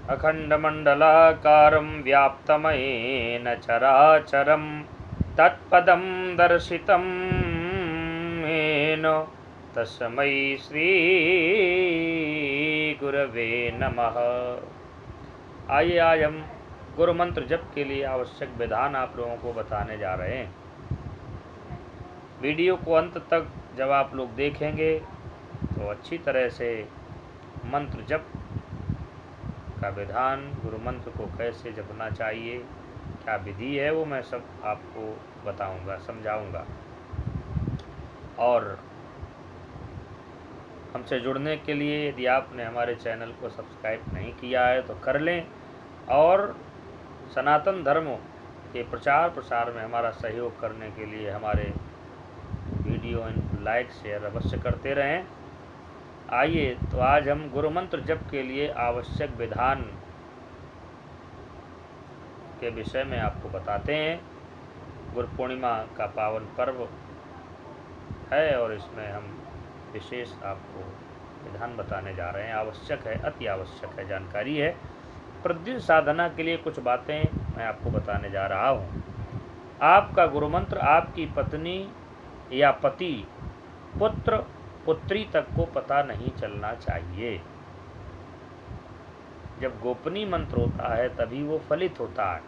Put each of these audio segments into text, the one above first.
अखण्डमण्डलाकारं व्याप्तमयेन चराचरं तत्पदं दर्शितं येन तस्मै श्रीगुरवे नमः। आइए आज हम गुरु मंत्र जप के लिए आवश्यक विधान आप लोगों को बताने जा रहे हैं। वीडियो को अंत तक जब आप लोग देखेंगे तो अच्छी तरह से मंत्र जप का विधान, गुरु मंत्र को कैसे जपना चाहिए, क्या विधि है, वो मैं सब आपको बताऊंगा, समझाऊंगा। और हमसे जुड़ने के लिए यदि आपने हमारे चैनल को सब्सक्राइब नहीं किया है तो कर लें, और सनातन धर्म के प्रचार प्रसार में हमारा सहयोग करने के लिए हमारे वीडियो लाइक शेयर अवश्य करते रहें। आइए तो आज हम गुरु मंत्र जप के लिए आवश्यक विधान के विषय में आपको बताते हैं। गुरु पूर्णिमा का पावन पर्व है और इसमें हम विशेष आपको विधान बताने जा रहे हैं। आवश्यक है, अति आवश्यक है, जानकारी है। प्रतिदिन साधना के लिए कुछ बातें मैं आपको बताने जा रहा हूँ। आपका गुरु मंत्र आपकी पत्नी या पति, पुत्र पुत्री तक को पता नहीं चलना चाहिए। जब गोपनीय मंत्र होता है तभी वो फलित होता है।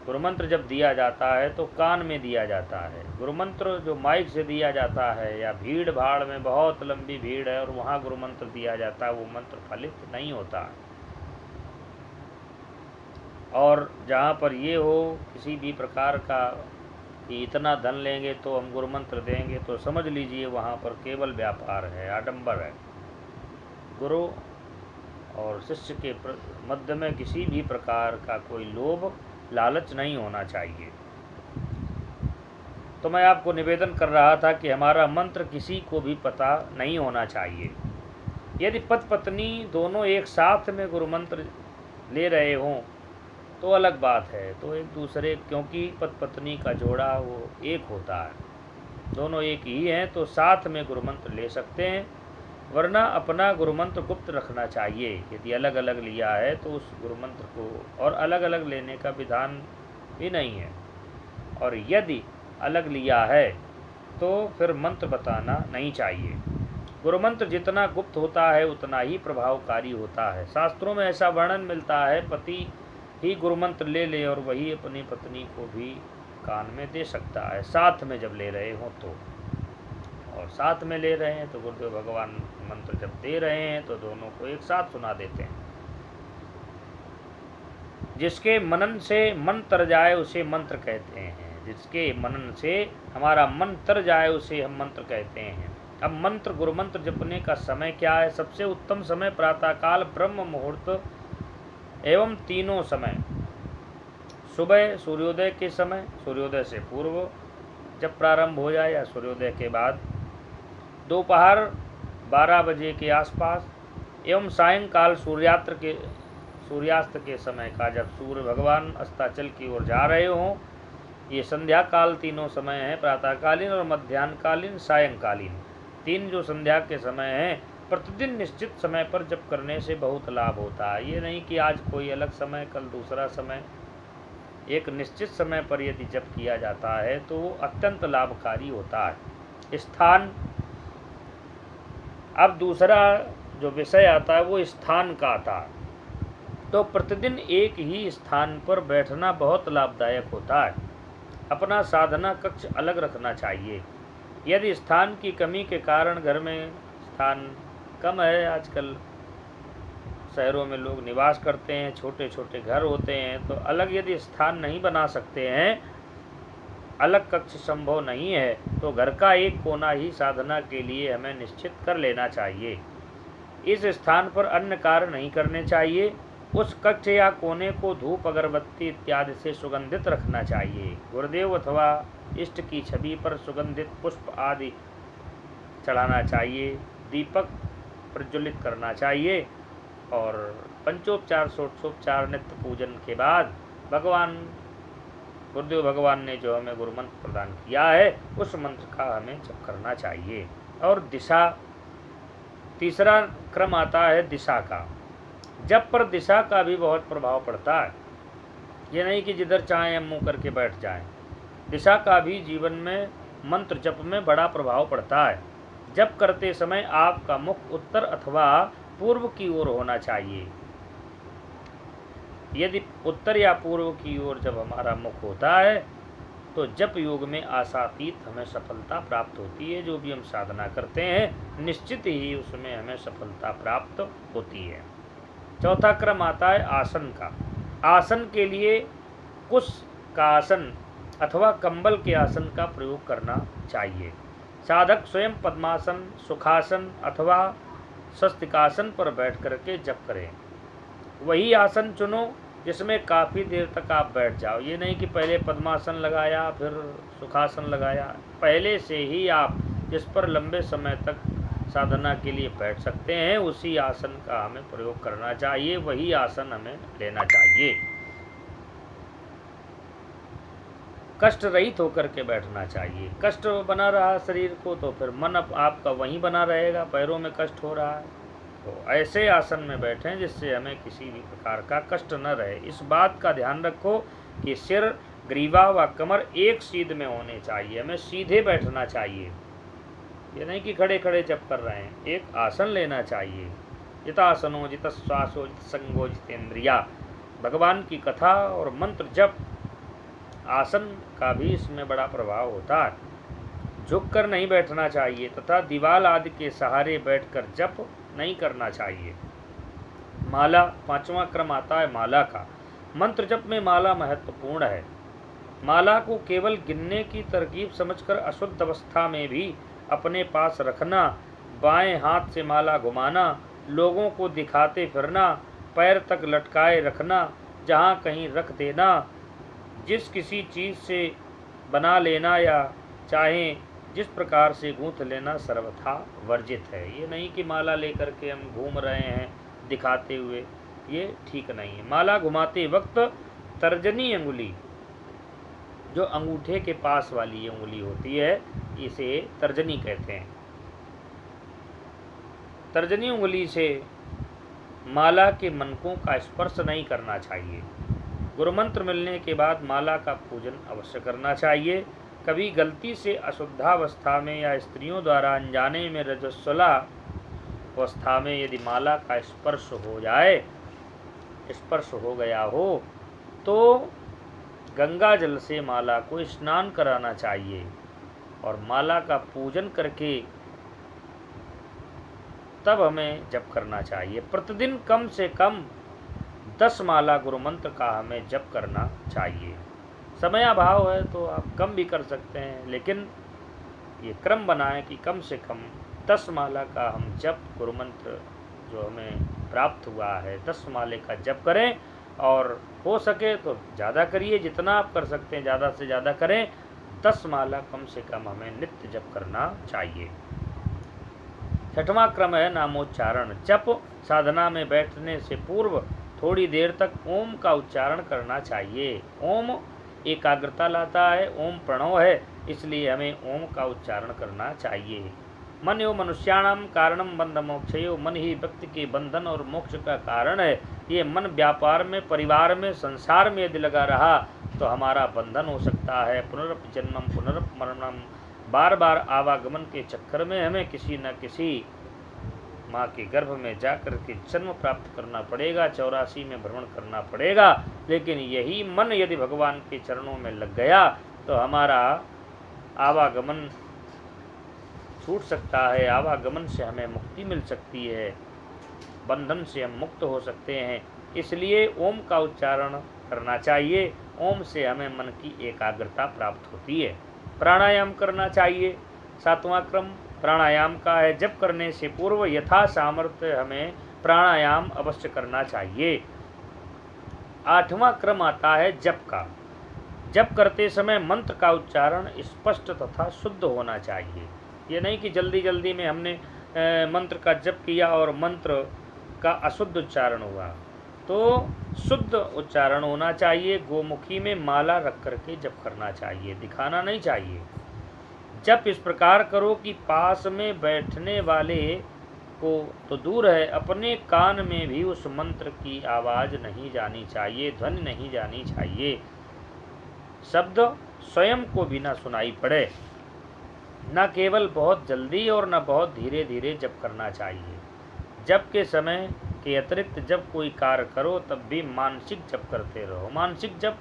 गुरु मंत्र जब दिया जाता है तो कान में दिया जाता है। गुरु मंत्र जो माइक से दिया जाता है या भीड़ भाड़ में, बहुत लंबी भीड़ है और वहाँ गुरु मंत्र दिया जाता है, वो मंत्र फलित नहीं होता। और जहाँ पर ये हो किसी भी प्रकार का कि इतना धन लेंगे तो हम गुरु मंत्र देंगे, तो समझ लीजिए वहाँ पर केवल व्यापार है, आडंबर है। गुरु और शिष्य के मध्य में किसी भी प्रकार का कोई लोभ लालच नहीं होना चाहिए। तो मैं आपको निवेदन कर रहा था कि हमारा मंत्र किसी को भी पता नहीं होना चाहिए। यदि पति पत्नी दोनों एक साथ में गुरु मंत्र ले रहे हों तो अलग बात है, तो एक दूसरे, क्योंकि पति पत्नी का जोड़ा वो एक होता है, दोनों एक ही हैं, तो साथ में गुरु मंत्र ले सकते हैं। वरना अपना गुरु मंत्र गुप्त रखना चाहिए। यदि अलग अलग लिया है तो उस गुरु मंत्र को, और अलग अलग लेने का विधान भी नहीं है, और यदि अलग लिया है तो फिर मंत्र बताना नहीं चाहिए। गुरु मंत्र जितना गुप्त होता है उतना ही प्रभावकारी होता है। शास्त्रों में ऐसा वर्णन मिलता है, पति ही गुरु मंत्र ले ले और वही अपनी पत्नी को भी कान में दे सकता है, साथ में जब ले रहे हों तो। और साथ में ले रहे हैं तो गुरुदेव भगवान मंत्र जब दे रहे हैं तो दोनों को एक साथ सुना देते हैं। जिसके मनन से मन तर जाए उसे मंत्र कहते हैं। जिसके मनन से हमारा मन तर जाए उसे हम मंत्र कहते हैं। अब मंत्र, गुरु मंत्र जपने का समय क्या है? सबसे उत्तम समय प्रातःकाल ब्रह्म मुहूर्त एवं तीनों समय। सुबह सूर्योदय के समय, सूर्योदय से पूर्व जब प्रारंभ हो जाए, या सूर्योदय के बाद, दोपहर 12 बजे के आसपास, एवं सायंकाल सूर्यास्त के समय का, जब सूर्य भगवान अस्ताचल की ओर जा रहे हों। ये संध्या काल तीनों समय हैं, प्रातःकालीन और मध्याह्नकालीन, सायंकालीन। तीन जो संध्या के समय हैं, प्रतिदिन निश्चित समय पर जप करने से बहुत लाभ होता है। ये नहीं कि आज कोई अलग समय, कल दूसरा समय। एक निश्चित समय पर यदि जप किया जाता है तो वो अत्यंत लाभकारी होता है। स्थान, अब दूसरा जो विषय आता है वो स्थान का आता है। तो प्रतिदिन एक ही स्थान पर बैठना बहुत लाभदायक होता है। अपना साधना कक्ष अलग रखना चाहिए। यदि स्थान की कमी के कारण घर में स्थान कम है, आजकल शहरों में लोग निवास करते हैं, छोटे छोटे घर होते हैं, तो अलग यदि स्थान नहीं बना सकते हैं, अलग कक्ष संभव नहीं है, तो घर का एक कोना ही साधना के लिए हमें निश्चित कर लेना चाहिए। इस स्थान पर अन्य कार्य नहीं करने चाहिए। उस कक्ष या कोने को धूप, अगरबत्ती इत्यादि से सुगंधित रखना चाहिए। गुरुदेव अथवा इष्ट की छवि पर सुगंधित पुष्प आदि चढ़ाना चाहिए। दीपक प्रज्वलित करना चाहिए। और पंचोपचार, षोडशोपचार नित्य पूजन के बाद भगवान, गुरुदेव भगवान ने जो हमें गुरु मंत्र प्रदान किया है, उस मंत्र का हमें जप करना चाहिए। और दिशा, तीसरा क्रम आता है दिशा का। जप पर दिशा का भी बहुत प्रभाव पड़ता है। ये नहीं कि जिधर चाहें हम मुँह करके बैठ जाएं। दिशा का भी जीवन में मंत्र जप में बड़ा प्रभाव पड़ता है। जप करते समय आपका मुख उत्तर अथवा पूर्व की ओर होना चाहिए। यदि उत्तर या पूर्व की ओर जब हमारा मुख होता है तो जप योग में आशातीत हमें सफलता प्राप्त होती है। जो भी हम साधना करते हैं निश्चित ही उसमें हमें सफलता प्राप्त होती है। चौथा क्रम आता है आसन का। आसन के लिए कुश का आसन अथवा कंबल के आसन का प्रयोग करना चाहिए। साधक स्वयं पद्मासन, सुखासन अथवा स्वस्तिकासन पर बैठ करके जप करें। वही आसन चुनो जिसमें काफ़ी देर तक आप बैठ जाओ। ये नहीं कि पहले पद्मासन लगाया फिर सुखासन लगाया। पहले से ही आप जिस पर लंबे समय तक साधना के लिए बैठ सकते हैं उसी आसन का हमें प्रयोग करना चाहिए, वही आसन हमें लेना चाहिए। कष्ट रहित होकर के बैठना चाहिए। कष्ट बना रहा शरीर को तो फिर मन आपका वहीं बना रहेगा। पैरों में कष्ट हो रहा है तो ऐसे आसन में बैठें जिससे हमें किसी भी प्रकार का कष्ट न रहे। इस बात का ध्यान रखो कि सिर, ग्रीवा व कमर एक सीध में होने चाहिए। हमें सीधे बैठना चाहिए। ये नहीं कि खड़े खड़े जप कर रहे हैं। एक आसन लेना चाहिए। जितासनो जित श्वासो जित संगो जितेंद्रिया। भगवान की कथा और मंत्र जप आसन का भी इसमें बड़ा प्रभाव होता है। झुककर नहीं बैठना चाहिए तथा दीवाल आदि के सहारे बैठकर जप नहीं करना चाहिए। माला, पांचवा क्रम आता है माला का। मंत्र जप में माला महत्वपूर्ण है। माला को केवल गिनने की तरकीब समझकर अशुद्ध अवस्था में भी अपने पास रखना, बाएं हाथ से माला घुमाना, लोगों को दिखाते फिरना, पैर तक लटकाए रखना, जहाँ कहीं रख देना, जिस किसी चीज़ से बना लेना या चाहे जिस प्रकार से गूंथ लेना सर्वथा वर्जित है। ये नहीं कि माला लेकर के हम घूम रहे हैं दिखाते हुए, ये ठीक नहीं है। माला घुमाते वक्त तर्जनी अंगुली, जो अंगूठे के पास वाली उंगली होती है, इसे तर्जनी कहते हैं। तर्जनी उंगली से माला के मनकों का स्पर्श नहीं करना चाहिए। गुरुमंत्र मिलने के बाद माला का पूजन अवश्य करना चाहिए। कभी गलती से अशुद्धावस्था में या स्त्रियों द्वारा अनजाने में रजस्वला अवस्था में यदि माला का स्पर्श हो गया हो तो गंगा जल से माला को स्नान कराना चाहिए और माला का पूजन करके तब हमें जप करना चाहिए। प्रतिदिन कम से कम 10 माला गुरु मंत्र का हमें जप करना चाहिए। समय अभाव है तो आप कम भी कर सकते हैं, लेकिन ये क्रम बनाएं कि कम से कम 10 माला का हम जप गुरु मंत्र जो हमें प्राप्त हुआ है 10 माले का जप करें। और हो सके तो ज़्यादा करिए, जितना आप कर सकते हैं ज़्यादा से ज़्यादा करें। 10 माला कम से कम हमें नित्य जप करना चाहिए। छठवां क्रम है नामोच्चारण। जप साधना में बैठने से पूर्व थोड़ी देर तक ओम का उच्चारण करना चाहिए। ओम एकाग्रता लाता है, ओम प्रणव है, इसलिए हमें ओम का उच्चारण करना चाहिए। मन एवं मनुष्याणाम कारणम बंध मोक्षयो। मन ही व्यक्ति के बंधन और मोक्ष का कारण है। ये मन व्यापार में, परिवार में, संसार में यदि लगा रहा तो हमारा बंधन हो सकता है। पुनरपि जन्मम पुनरपि मरणम, बार बार आवागमन के चक्कर में हमें किसी न किसी माँ के गर्भ में जाकर के जन्म प्राप्त करना पड़ेगा, 84 में भ्रमण करना पड़ेगा। लेकिन यही मन यदि भगवान के चरणों में लग गया तो हमारा आवागमन छूट सकता है। आवागमन से हमें मुक्ति मिल सकती है, बंधन से हम मुक्त हो सकते हैं। इसलिए ओम का उच्चारण करना चाहिए। ओम से हमें मन की एकाग्रता प्राप्त होती है। प्राणायाम करना चाहिए। 7वां क्रम प्राणायाम का है। जप करने से पूर्व यथा सामर्थ्य हमें प्राणायाम अवश्य करना चाहिए। 8वां क्रम आता है जप का। जप करते समय मंत्र का उच्चारण स्पष्ट तथा शुद्ध होना चाहिए। ये नहीं कि जल्दी जल्दी में हमने मंत्र का जप किया और मंत्र का अशुद्ध उच्चारण हुआ, तो शुद्ध उच्चारण होना चाहिए। गोमुखी में माला रख करके जप करना चाहिए, दिखाना नहीं चाहिए। जप इस प्रकार करो कि पास में बैठने वाले को तो दूर है, अपने कान में भी उस मंत्र की आवाज़ नहीं जानी चाहिए, ध्वनि नहीं जानी चाहिए। शब्द स्वयं को भी न सुनाई पड़े। न केवल बहुत जल्दी और न बहुत धीरे धीरे जप करना चाहिए। जप के समय के अतिरिक्त जब कोई कार्य करो तब भी मानसिक जप करते रहो। मानसिक जप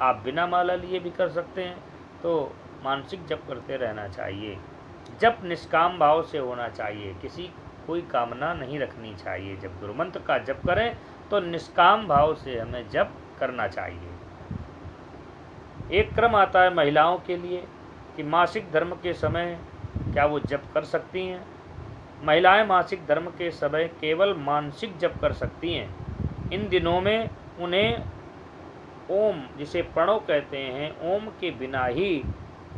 आप बिना माला लिए भी कर सकते हैं, तो मानसिक जप करते रहना चाहिए। जप निष्काम भाव से होना चाहिए, किसी कोई कामना नहीं रखनी चाहिए। जब गुरु मंत्र का जप करें तो निष्काम भाव से हमें जप करना चाहिए। एक क्रम आता है महिलाओं के लिए कि मासिक धर्म के समय क्या वो जप कर सकती हैं। महिलाएं मासिक धर्म के समय केवल मानसिक जप कर सकती हैं। इन दिनों में उन्हें ओम, जिसे प्रणव कहते हैं, ओम के बिना ही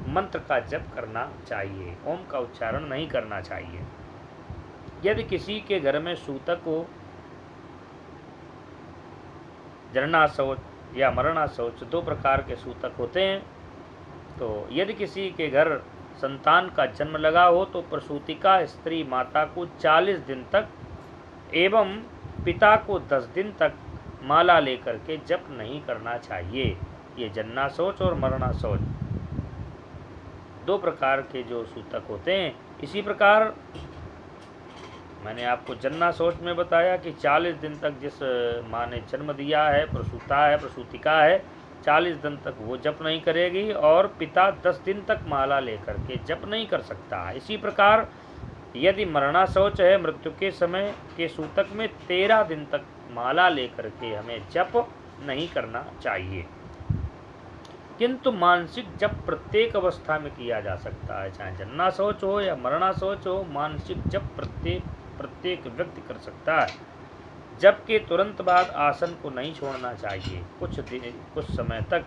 मंत्र का जप करना चाहिए। ओम का उच्चारण नहीं करना चाहिए। यदि किसी के घर में सूतक हो, जनना शौच या मरना शौच, दो प्रकार के सूतक होते हैं। तो यदि किसी के घर संतान का जन्म लगा हो तो प्रसूतिका स्त्री माता को 40 दिन तक एवं पिता को 10 दिन तक माला लेकर के जप नहीं करना चाहिए। ये जन्ना शौच और मरना शौच दो प्रकार के जो सूतक होते हैं। इसी प्रकार मैंने आपको जन्ना शौच में बताया कि 40 दिन तक जिस माँ ने जन्म दिया है, प्रसूता है, प्रसूतिका है, 40 दिन तक वो जप नहीं करेगी और पिता 10 दिन तक माला लेकर के जप नहीं कर सकता। इसी प्रकार यदि मरना शौच है, मृत्यु के समय के सूतक में 13 दिन तक माला लेकर के हमें जप नहीं करना चाहिए। किंतु मानसिक जप प्रत्येक अवस्था में किया जा सकता है, चाहे जन्ना शौच हो या मरना शौच हो। मानसिक जप प्रत्येक व्यक्ति कर सकता है। जप के तुरंत बाद आसन को नहीं छोड़ना चाहिए। कुछ समय तक,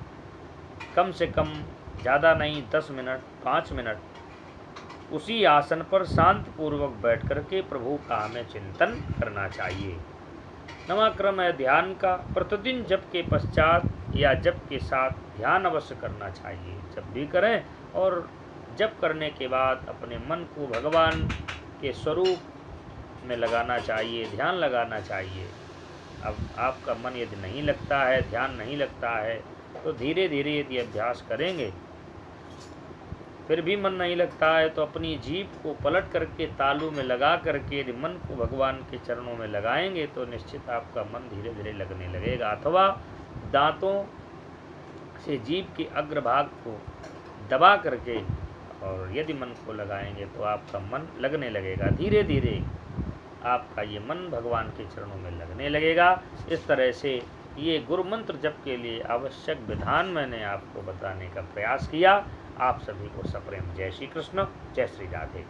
कम से कम ज़्यादा नहीं 10 मिनट 5 मिनट उसी आसन पर शांत पूर्वक बैठ करके प्रभु का हमें चिंतन करना चाहिए। नवा क्रम है ध्यान का। प्रतिदिन जप के पश्चात या जप के साथ ध्यान अवश्य करना चाहिए। जब भी करें और जप करने के बाद अपने मन को भगवान के स्वरूप में लगाना चाहिए, ध्यान लगाना चाहिए। अब आपका मन यदि नहीं लगता है, ध्यान नहीं लगता है, तो धीरे धीरे यदि अभ्यास करेंगे, फिर भी मन नहीं लगता है, तो अपनी जीभ को पलट करके तालू में लगा करके यदि मन को भगवान के चरणों में लगाएंगे तो निश्चित आपका मन धीरे धीरे लगने लगेगा। अथवा दांतों से जीभ के अग्रभाग को दबा करके और यदि मन को लगाएंगे तो आपका मन लगने लगेगा। धीरे धीरे आपका ये मन भगवान के चरणों में लगने लगेगा। इस तरह से ये गुरु मंत्र जप के लिए आवश्यक विधान मैंने आपको बताने का प्रयास किया। आप सभी को सप्रेम जय श्री कृष्ण, जय श्री राधे।